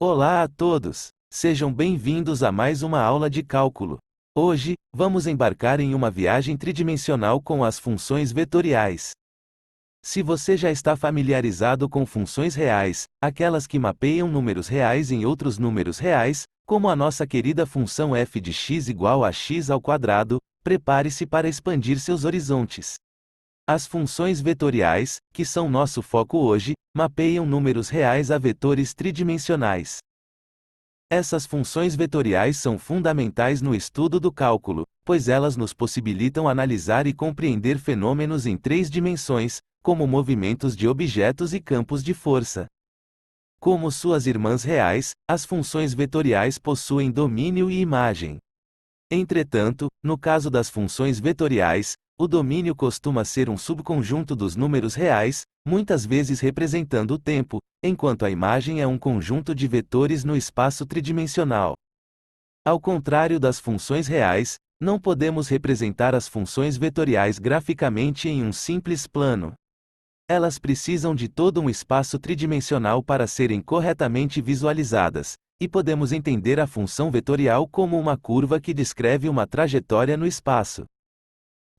Olá a todos! Sejam bem-vindos a mais uma aula de cálculo. Hoje, vamos embarcar em uma viagem tridimensional com as funções vetoriais. Se você já está familiarizado com funções reais, aquelas que mapeiam números reais em outros números reais, como a nossa querida função f de x igual a x ao quadrado, prepare-se para expandir seus horizontes. As funções vetoriais, que são nosso foco hoje, mapeiam números reais a vetores tridimensionais. Essas funções vetoriais são fundamentais no estudo do cálculo, pois elas nos possibilitam analisar e compreender fenômenos em três dimensões, como movimentos de objetos e campos de força. Como suas irmãs reais, as funções vetoriais possuem domínio e imagem. Entretanto, no caso das funções vetoriais, o domínio costuma ser um subconjunto dos números reais, muitas vezes representando o tempo, enquanto a imagem é um conjunto de vetores no espaço tridimensional. Ao contrário das funções reais, não podemos representar as funções vetoriais graficamente em um simples plano. Elas precisam de todo um espaço tridimensional para serem corretamente visualizadas, e podemos entender a função vetorial como uma curva que descreve uma trajetória no espaço.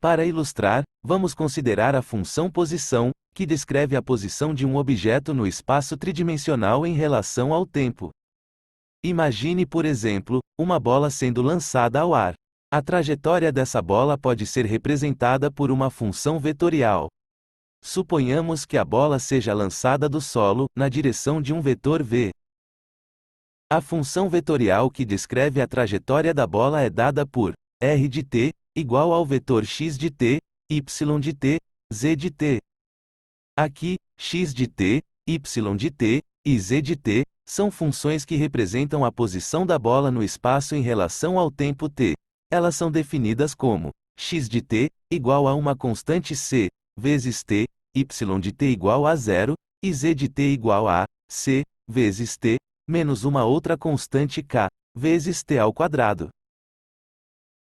Para ilustrar, vamos considerar a função posição, que descreve a posição de um objeto no espaço tridimensional em relação ao tempo. Imagine, por exemplo, uma bola sendo lançada ao ar. A trajetória dessa bola pode ser representada por uma função vetorial. Suponhamos que a bola seja lançada do solo, na direção de um vetor v. A função vetorial que descreve a trajetória da bola é dada por r de t, igual ao vetor x de t, y de t, z de t. Aqui, x de t, y de t, e z de t, são funções que representam a posição da bola no espaço em relação ao tempo t. Elas são definidas como x de t, igual a uma constante c, vezes t, y de t igual a zero, e z de t igual a c, vezes t, menos uma outra constante k, vezes t ao quadrado.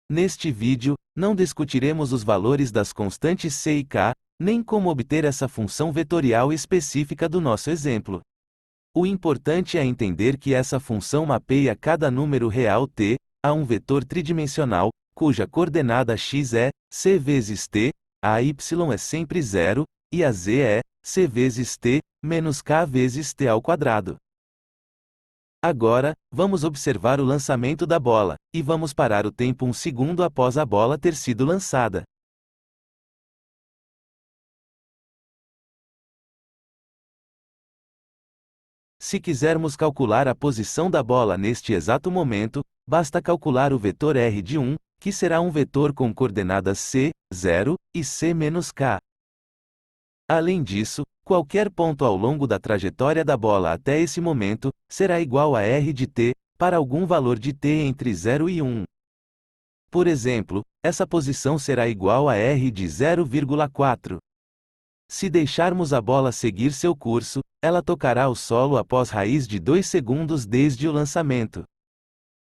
Neste vídeo, não discutiremos os valores das constantes c e k, nem como obter essa função vetorial específica do nosso exemplo. O importante é entender que essa função mapeia cada número real t, a um vetor tridimensional, cuja coordenada x é c vezes t, a y é sempre zero, e a z é c vezes t, menos k vezes t ao quadrado. Agora, vamos observar o lançamento da bola, e vamos parar o tempo 1 segundo após a bola ter sido lançada. Se quisermos calcular a posição da bola neste exato momento, basta calcular o vetor r de 1, que será um vetor com coordenadas c, 0, e c menos k. Além disso, qualquer ponto ao longo da trajetória da bola até esse momento, será igual a r de t, para algum valor de t entre 0 e 1. Por exemplo, essa posição será igual a r de 0,4. Se deixarmos a bola seguir seu curso, ela tocará o solo após raiz de 2 segundos desde o lançamento.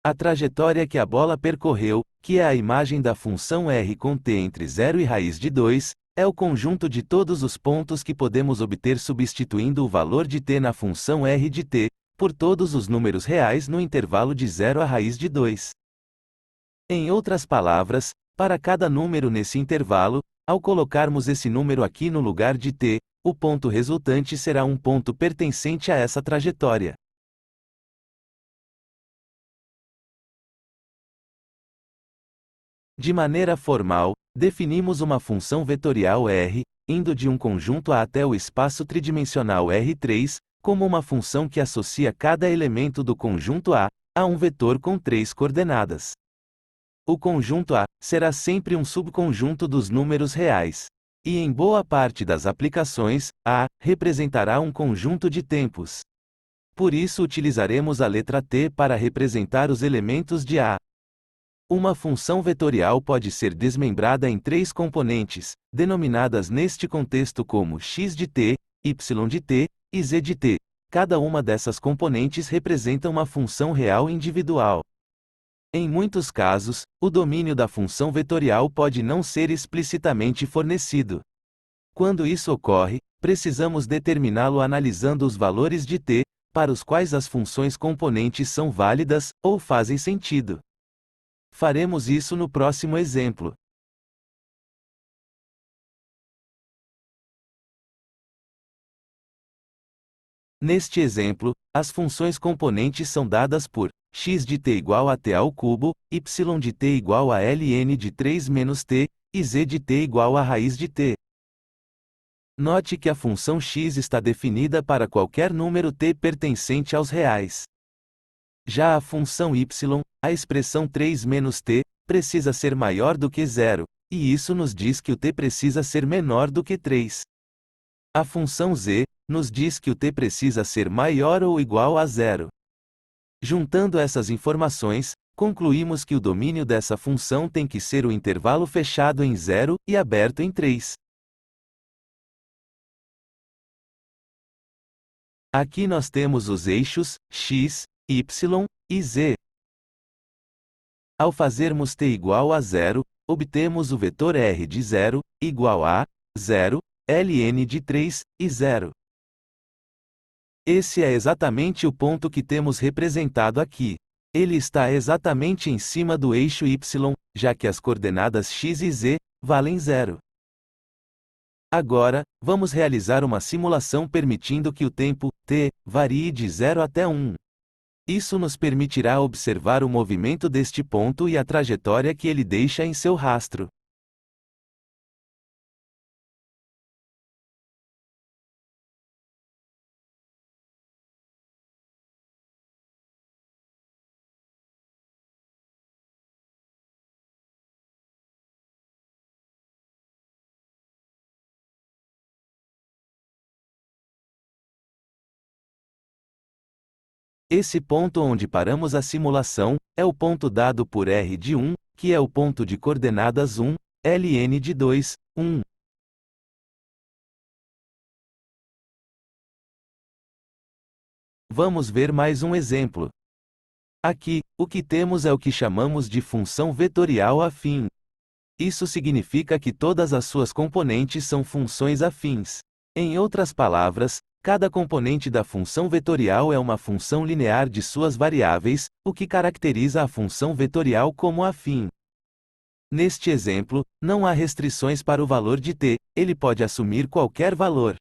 A trajetória que a bola percorreu, que é a imagem da função r com t entre 0 e raiz de 2, é o conjunto de todos os pontos que podemos obter substituindo o valor de t na função r de t, por todos os números reais no intervalo de 0 a raiz de 2. Em outras palavras, para cada número nesse intervalo, ao colocarmos esse número aqui no lugar de t, o ponto resultante será um ponto pertencente a essa trajetória. De maneira formal, definimos uma função vetorial r, indo de um conjunto A até o espaço tridimensional R3, como uma função que associa cada elemento do conjunto A a um vetor com 3 coordenadas. O conjunto A será sempre um subconjunto dos números reais. E em boa parte das aplicações, A representará um conjunto de tempos. Por isso utilizaremos a letra t para representar os elementos de A. Uma função vetorial pode ser desmembrada em 3 componentes, denominadas neste contexto como x de t, y de t, e z de t. Cada uma dessas componentes representa uma função real individual. Em muitos casos, o domínio da função vetorial pode não ser explicitamente fornecido. Quando isso ocorre, precisamos determiná-lo analisando os valores de t, para os quais as funções componentes são válidas, ou fazem sentido. Faremos isso no próximo exemplo. Neste exemplo, as funções componentes são dadas por x de t igual a t ao cubo, y de t igual a ln de 3 menos t, e z de t igual a raiz de t. Note que a função x está definida para qualquer número t pertencente aos reais. Já a função y, a expressão 3 menos t, precisa ser maior do que 0, e isso nos diz que o t precisa ser menor do que 3. A função z, nos diz que o t precisa ser maior ou igual a 0. Juntando essas informações, concluímos que o domínio dessa função tem que ser o intervalo fechado em 0 e aberto em 3. Aqui nós temos os eixos x, y e z. Ao fazermos t igual a 0, obtemos o vetor r de 0, igual a 0, ln de 3, e 0. Esse é exatamente o ponto que temos representado aqui. Ele está exatamente em cima do eixo y, já que as coordenadas x e z valem 0. Agora, vamos realizar uma simulação permitindo que o tempo, t, varie de 0 até 1. Isso nos permitirá observar o movimento deste ponto e a trajetória que ele deixa em seu rastro. Esse ponto onde paramos a simulação, é o ponto dado por r de 1, que é o ponto de coordenadas 1, ln de 2, 1. Vamos ver mais um exemplo. Aqui, o que temos é o que chamamos de função vetorial afim. Isso significa que todas as suas componentes são funções afins. Em outras palavras, cada componente da função vetorial é uma função linear de suas variáveis, o que caracteriza a função vetorial como afim. Neste exemplo, não há restrições para o valor de t, ele pode assumir qualquer valor.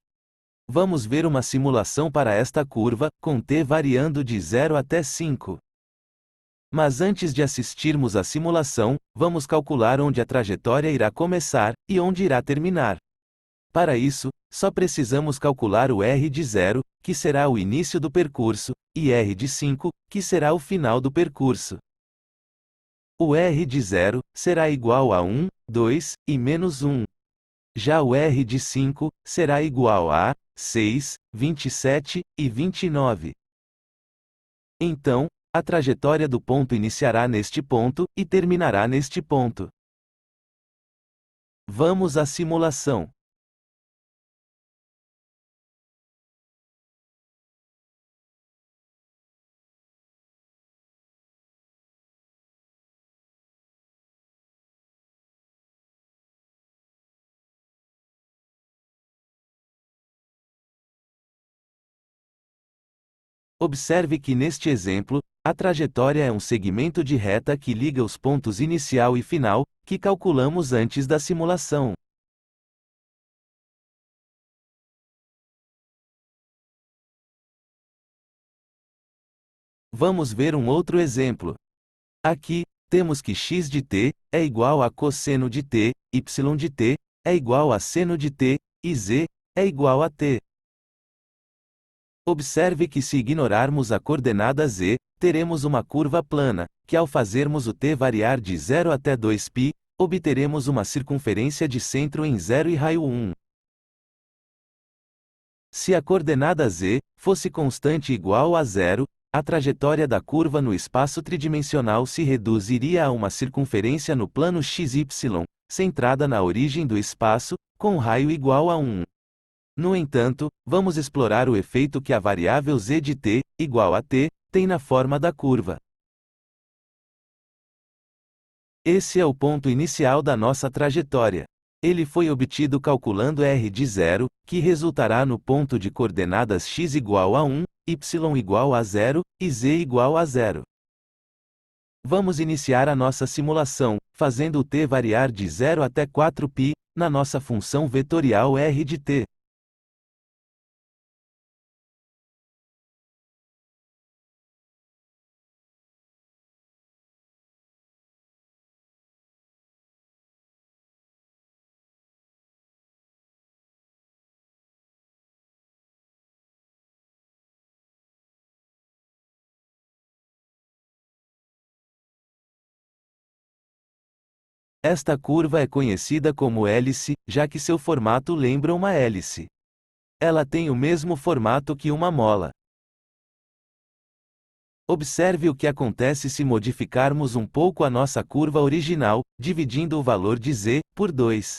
Vamos ver uma simulação para esta curva, com t variando de 0 até 5. Mas antes de assistirmos à simulação, vamos calcular onde a trajetória irá começar, e onde irá terminar. Para isso, só precisamos calcular o r de 0, que será o início do percurso, e r de 5, que será o final do percurso. O r de 0 será igual a 1, 2 e menos 1. Já o r de 5 será igual a 6, 27 e 29. Então, a trajetória do ponto iniciará neste ponto e terminará neste ponto. Vamos à simulação. Observe que neste exemplo, a trajetória é um segmento de reta que liga os pontos inicial e final, que calculamos antes da simulação. Vamos ver um outro exemplo. Aqui, temos que x de t é igual a cosseno de t, y de t é igual a seno de t, e z é igual a t. Observe que se ignorarmos a coordenada z, teremos uma curva plana, que ao fazermos o t variar de 0 até 2π, obteremos uma circunferência de centro em 0 e raio 1. Se a coordenada z fosse constante igual a 0, a trajetória da curva no espaço tridimensional se reduziria a uma circunferência no plano xy, centrada na origem do espaço, com raio igual a 1. No entanto, vamos explorar o efeito que a variável z de t, igual a t, tem na forma da curva. Esse é o ponto inicial da nossa trajetória. Ele foi obtido calculando r de 0, que resultará no ponto de coordenadas x igual a 1, y igual a zero, e z igual a zero. Vamos iniciar a nossa simulação, fazendo o t variar de 0 até 4π, na nossa função vetorial r de t. Esta curva é conhecida como hélice, já que seu formato lembra uma hélice. Ela tem o mesmo formato que uma mola. Observe o que acontece se modificarmos um pouco a nossa curva original, dividindo o valor de z por 2.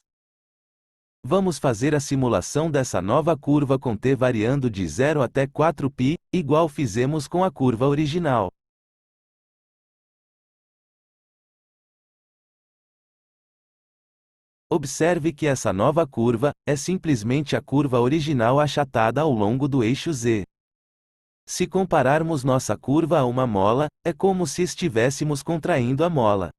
Vamos fazer a simulação dessa nova curva com t variando de 0 até 4π, igual fizemos com a curva original. Observe que essa nova curva é simplesmente a curva original achatada ao longo do eixo z. Se compararmos nossa curva a uma mola, é como se estivéssemos contraindo a mola.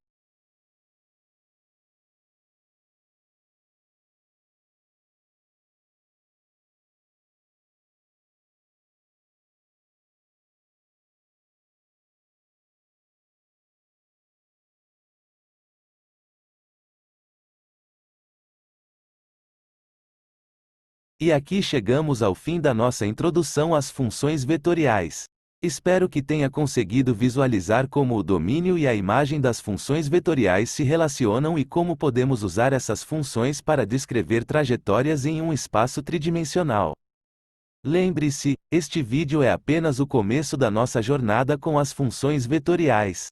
E aqui chegamos ao fim da nossa introdução às funções vetoriais. Espero que tenha conseguido visualizar como o domínio e a imagem das funções vetoriais se relacionam e como podemos usar essas funções para descrever trajetórias em um espaço tridimensional. Lembre-se, este vídeo é apenas o começo da nossa jornada com as funções vetoriais.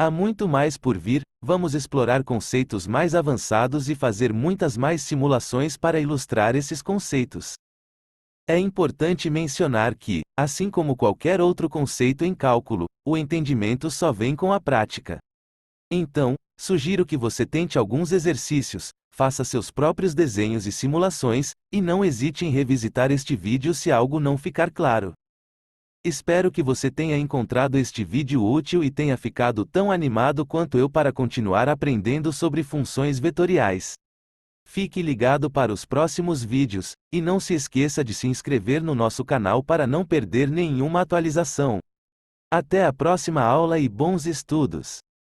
Há muito mais por vir, vamos explorar conceitos mais avançados e fazer muitas mais simulações para ilustrar esses conceitos. É importante mencionar que, assim como qualquer outro conceito em cálculo, o entendimento só vem com a prática. Então, sugiro que você tente alguns exercícios, faça seus próprios desenhos e simulações, e não hesite em revisitar este vídeo se algo não ficar claro. Espero que você tenha encontrado este vídeo útil e tenha ficado tão animado quanto eu para continuar aprendendo sobre funções vetoriais. Fique ligado para os próximos vídeos, e não se esqueça de se inscrever no nosso canal para não perder nenhuma atualização. Até a próxima aula e bons estudos!